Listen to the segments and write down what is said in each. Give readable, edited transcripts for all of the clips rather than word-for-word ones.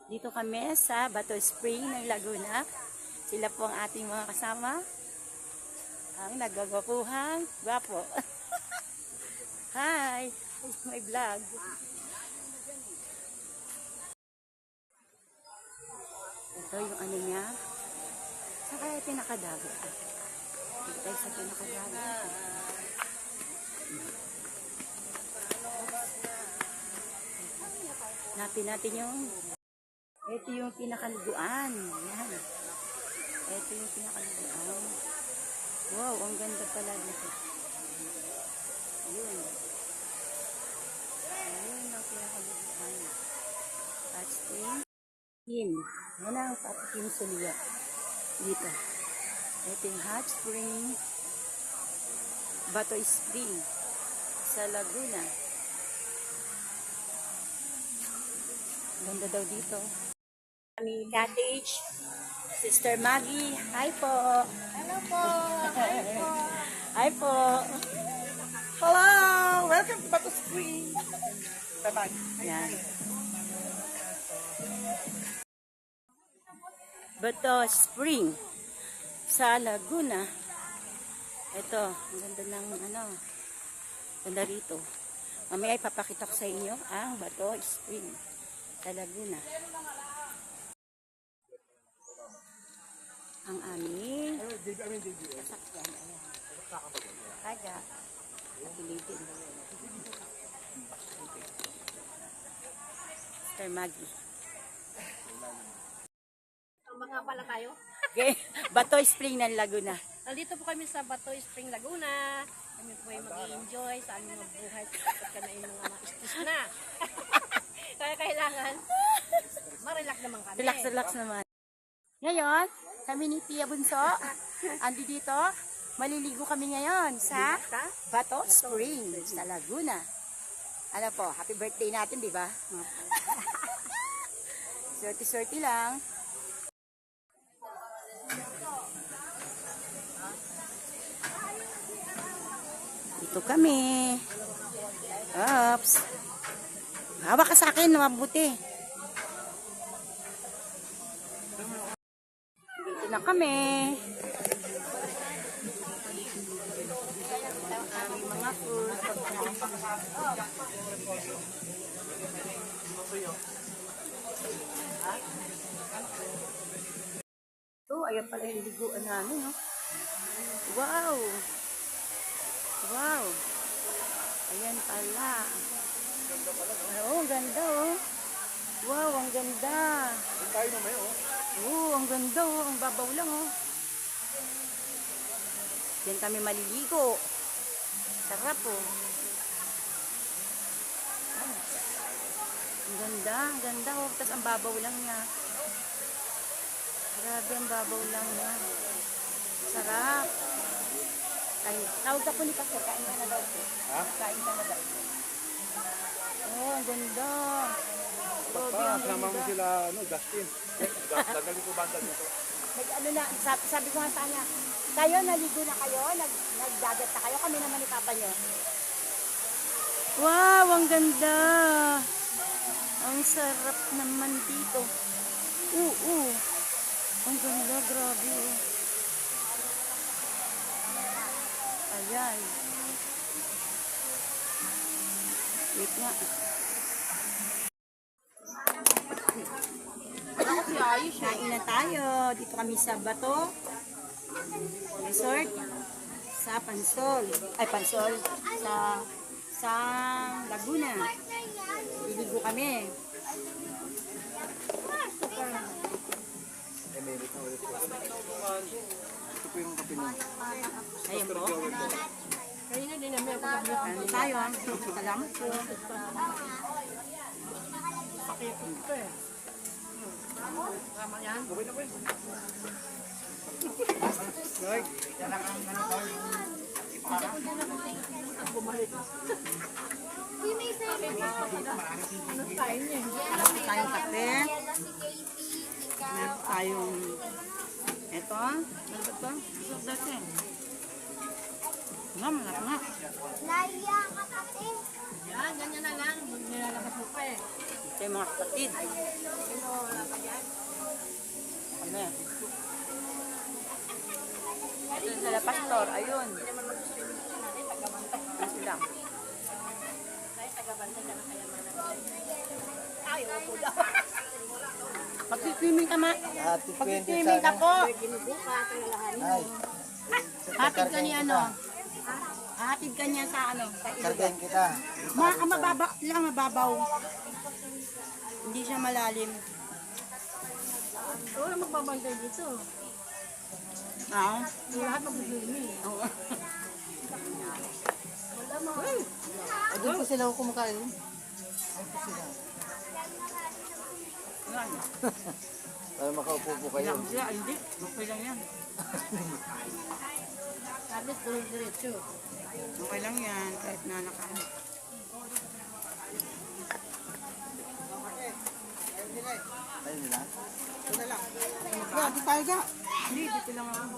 Dito kami sa Bato Spring ng Laguna. Sila po ang ating mga kasama. Ang nagagwapuhang gwapo. Hi! May vlog. Ito yung ano niya. Saan kaya pinakadagat? Dito tayo sa pinakadagat. Hanapin natin yung ito yung pinakaliguan. Yan. Ito yung pinakaliguan. Wow, ang ganda pala dito. Yun. Ayun ang pinakaliguan. Hot spring. Yan ang patikim suliya. Dito. Ito yung hot spring. Bato Spring. Sa Laguna. Ganda daw dito. Kami cottage. Sister Maggie. Hi po. Hello po. Hi po. Hi po. Hello. Welcome to Bato Spring. Bye-bye. Yan. Bato Spring sa Laguna. Ito, ang ganda ng ano. Ganda rito. Mamaya ipapakita ko sa inyo ang Bato Spring sa Laguna. Ang aming sasakyan. Ayan. Kaya, napilitin. Mr. Maggie. Mga pala tayo. Okay. Bato Spring ng Laguna. Nandito po kami sa Bato Spring, Laguna. Kami po ay mag-i-enjoy sa aming mga buhay kapag na yung mga istis na. Kaya kailangan ma-relax naman kami. Relax naman. Ngayon, kami ni Pia Bunso, andi dito, maliligo kami ngayon sa Bato Spring sa Laguna. Ano po, happy birthday natin, di ba? Swerte-swerte lang. Dito kami. Oops. Hawak ka sa akin, mabuti. Dito na kami. Aming mga food. So, ayan pala yung liguan namin, no? Wow! Wow! Ayan pala. Oo, ang ganda, oh. Wow, ang ganda. Tayo mamaya, oh. Oo, ang ganda, oh. Ang babaw lang, oh. Diyan kami maliligo. Sarap, oh. Ay. Ang ganda, oh. Tapos ang babaw lang niya. Grabe, ang babaw lang niya. Sarap. Ay, tawag ka po ni Pastor. Kain ka na daw po. Ha? Kain ka na daw po. Oh, ang ganda. Grabe, ang Kasama mo ganda. sila, Justin. Dagali ko bandal nito. Ano na, sabi ko nga sa kanya, kayo, naligo na kayo, nagdagat na kayo, kami naman ni Papa nyo. Wow, ang ganda. Ang sarap naman dito. Ang ganda, grabe. Ayan. Wait nga. Kain na tayo. Dito kami sa Bato Resort sa Pansol. Ay, Pansol. Sa Laguna. Liligo kami. Ito po yung kape nun. Ayan po. Kanina din namin ako nag Kain tayo. Salamat po. Tama yan. Okay na po yun. Right. Bumalik. Ano tayo niya? Meron tayong kape. Meron tayong ito. Ano ba ito? Isok dati. Malap nga. Yan, ganyan na lang. Nilalabas mo pa eh. Ito yung mga kapatid. Ano yan? Ito yung sila pastor. Ayun. Ano sila? Mag-swimming ka, ma. Mag-swimming ka po. Ay, Hatid ka niya, ano? Hatid ka niya sa ano? Sa ilog. kargahin kita. Mababa lang, mababaw. Hindi siya malalim. Wala magbabantay dito. Oo. Lahat mag-swimming. Oo. Wala mo. Doon pa sila kumakain. Yan. Para makaupo po kayo. Lang siya, ay, hindi. Okay lang yan. Sabi, tulog diretso. Okay lang yan, kahit na nakaano. Ayun nila. Yeah, di tayo ka. Hindi, dito lang ako.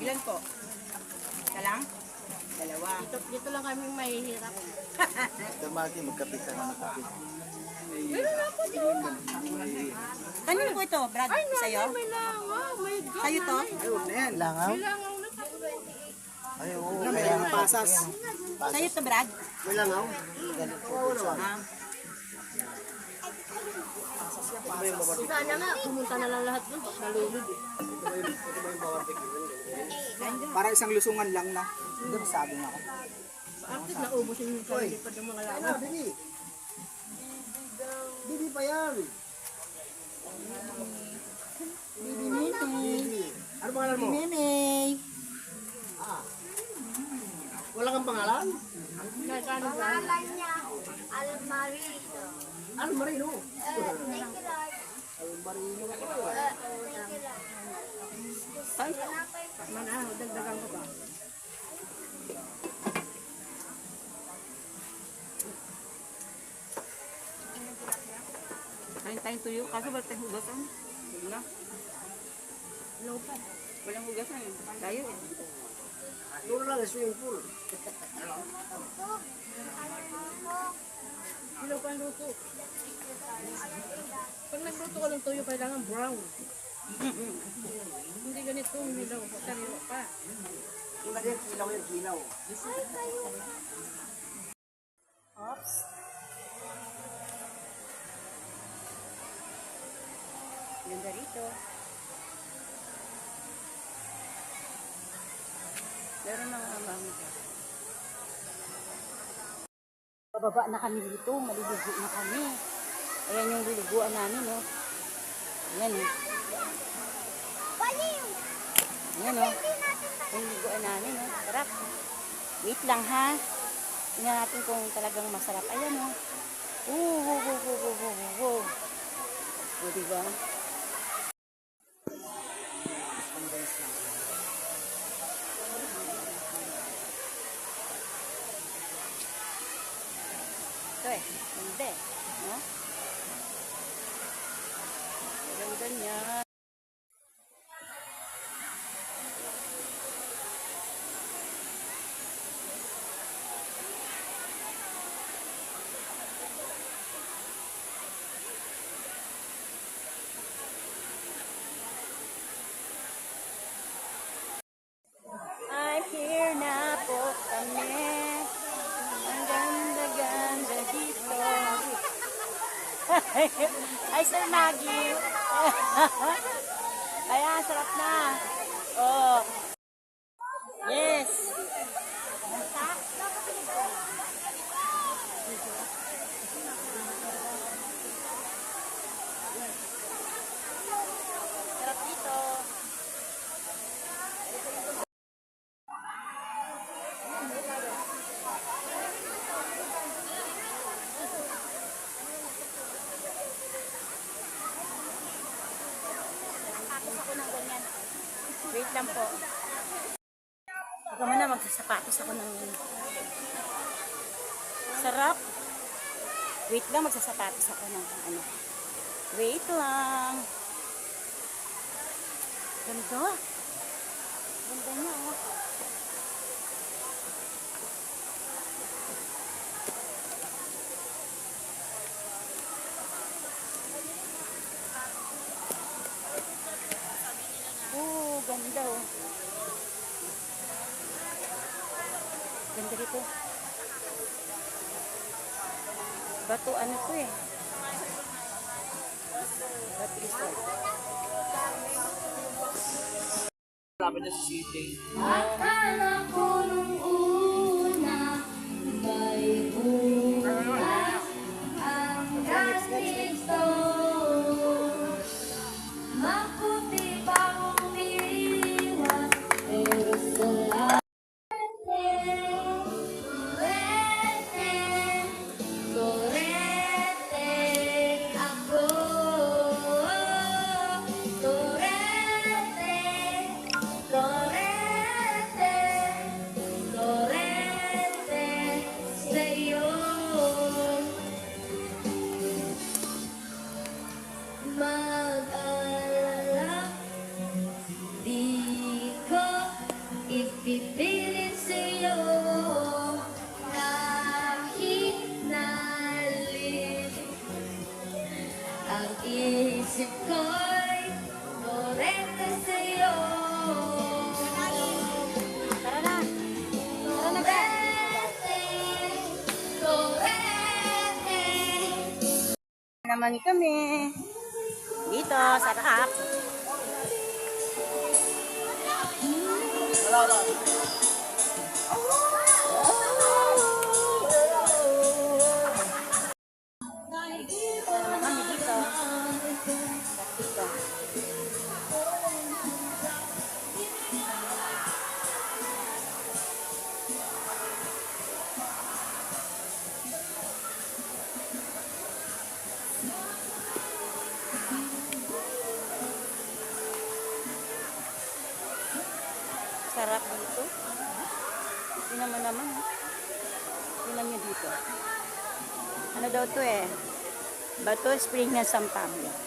Ilan po? Isa lang? Dalawa. Dito lang kami mahihirap. Damagi, magkapit ka na magkapit. Kanino po ito, Brad? Sa'yo? May langaw, may God. Sa'yo to? Langaw? May langaw na. Ay, oo. May langaw pasas. Sa'yo to, Brad? May langaw? Ah. Sana nga, pumunta na lang lahat doon. Nalulod eh. Para isang lusungan lang na. Doon sabi nga ako. Artist na ubusin yung kalilipad ng mga langaw. Bibi. Bibi pa yan. Bibi Mimi. Ano pangalan mo? Mimi. Wala kang pangalan? Pangalan niya, Almarino. Almarino. Mana, dagdagan ko ba? Kain tayong tuyo. Kaso wala tayong hugasan. Wala. Low pa. Walang hugasan. Tayo eh. Doon lang, swimming pool. Ilaw pa ang luto. Pag nagluto ka ng tuyo, kailangan brown. Hindi ganito, nilaw. Sariwa pa. Una din, kilaw yung kilaw. Oops. Ganda rito. Meron ng amang. Bababa na kami dito. Maliligo na kami. Ayan yung liliguan namin, no? Ayan, eh. Ayan, no? Yung liliguan namin, no? Sarap. Wait lang, ha? Tingnan natin kung talagang masarap. Ayan, no? O, diba? Ito eh, ganda eh. No? Ganda niya. I'm here na po kami. Ang ganda-ganda dito. Ay, Sir Maggie. Ayan, sarap na. Oh. Yes. Sarap dito. Tapos ako ng ganyan. Wait lang po. Ito muna, magsasapatos ako ng sarap. Wait lang, magsasapatos ako ng ano. Wait lang. Ganito. Ganda niya, oh. Bato ano to eh. Bato resort. Sabi niya si City. Akala ko nung una may bukas ang ganito. Maputi bang umiiwas pero sa Torete ako. Torete, torete, torete sa'yo. Mag-alala, di ko ipipilit sa'yo. Kahit nalit ang isip ko'y torete sa'yo. Tara na. Tara na ka. Torete, Naman kami. Dito, sa Raak. Kami dito. Dito. Sarap dito. Tingnan mo naman. Tingnan nyo dito. Ano daw to eh? Bato Spring ng Sampanga.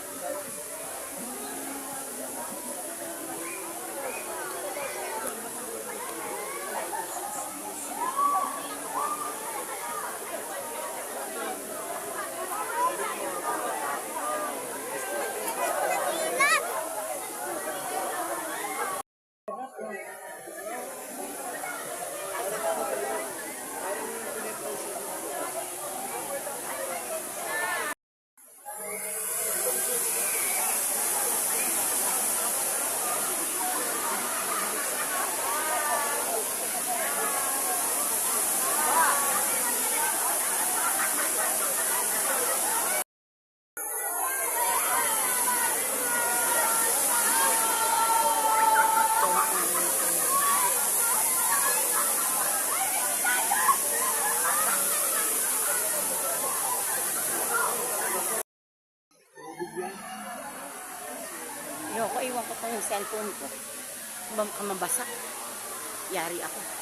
Ayoko, iwan ko tong cellphone ko. Baka mabasa. Yari ako.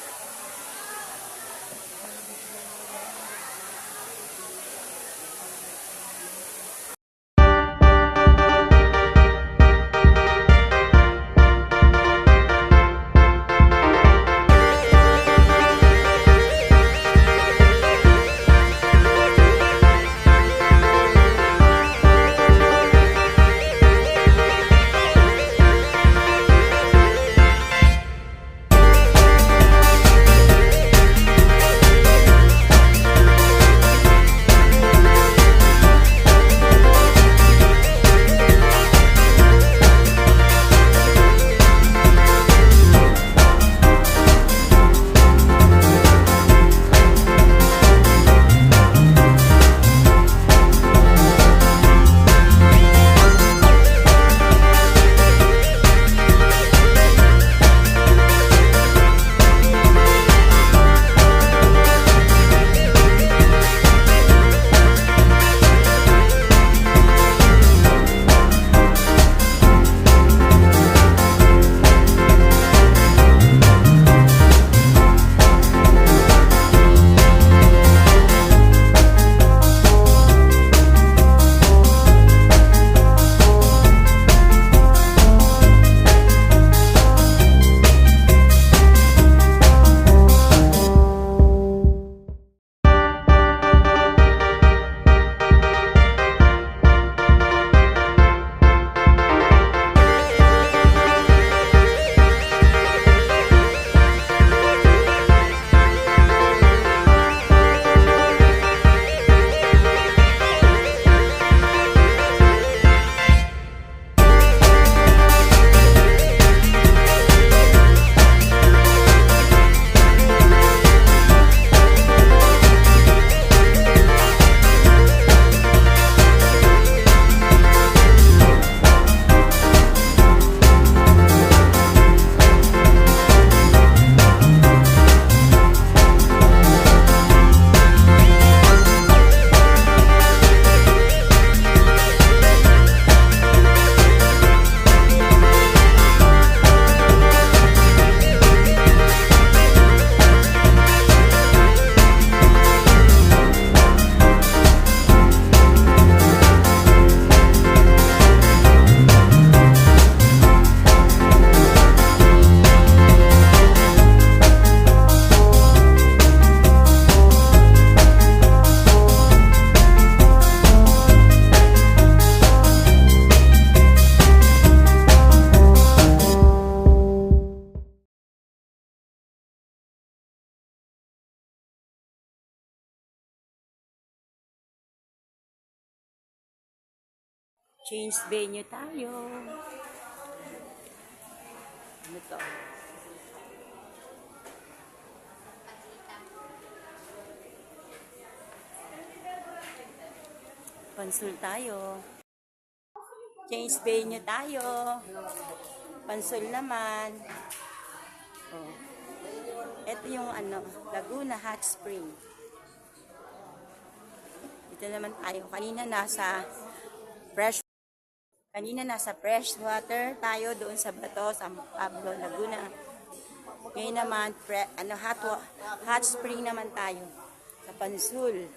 Change venue tayo. Ano to? Pansul tayo. Change venue tayo. Pansul naman. Oh. Ito yung ano, Laguna Hot Spring. Dito naman tayo. Kanina nasa fresh water tayo doon sa Bato, San Pablo, Laguna. Ngayon naman hot spring naman tayo sa Pansul.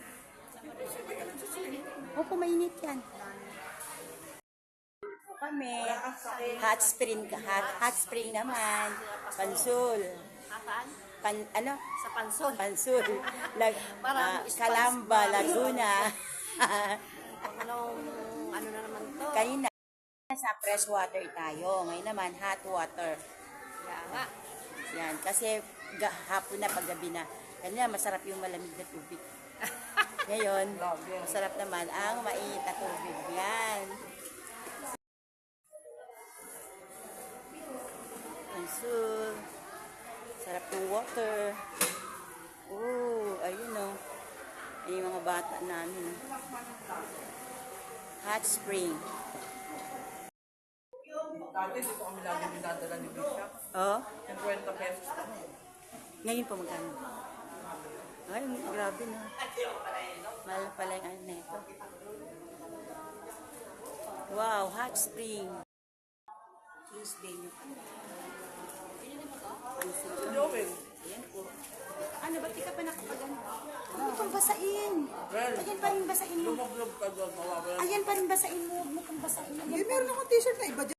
Opo, mainit yan. Kami, hot spring naman, Pansul. Sa Panson. Pansul. Parang Calamba, Laguna. Ano na naman to? Kanina, sa fresh water tayo. Ngayon naman, hot water. Kaya nga. Yan, kasi hapon na, paggabi na. Kanina, masarap yung malamig na tubig. Ngayon, masarap naman ang mainit na tubig. Yan. Pansul. Sarap ng water. Oh, ayun o. Ay, yung mga bata namin. Hot spring. Dati, dito kami lagi dinadala ni Bishop. Oh, Yung 20 pesos lang. ngayon po magkano? Ay, grabe na. Mahal pala yung ano na ito. Wow, hot spring. Tuesday nyo pa. Joel, Ayan po. Ano, ba't di ka pa nakapagano? Huwag kang basain. well, Ayan pa rin basain mo. lumog-log ka doon, mawawala. Ayan pa rin basain mo. Huwag mo kang basain. Ayan pa rin. Meron akong t-shirt na iba dyan.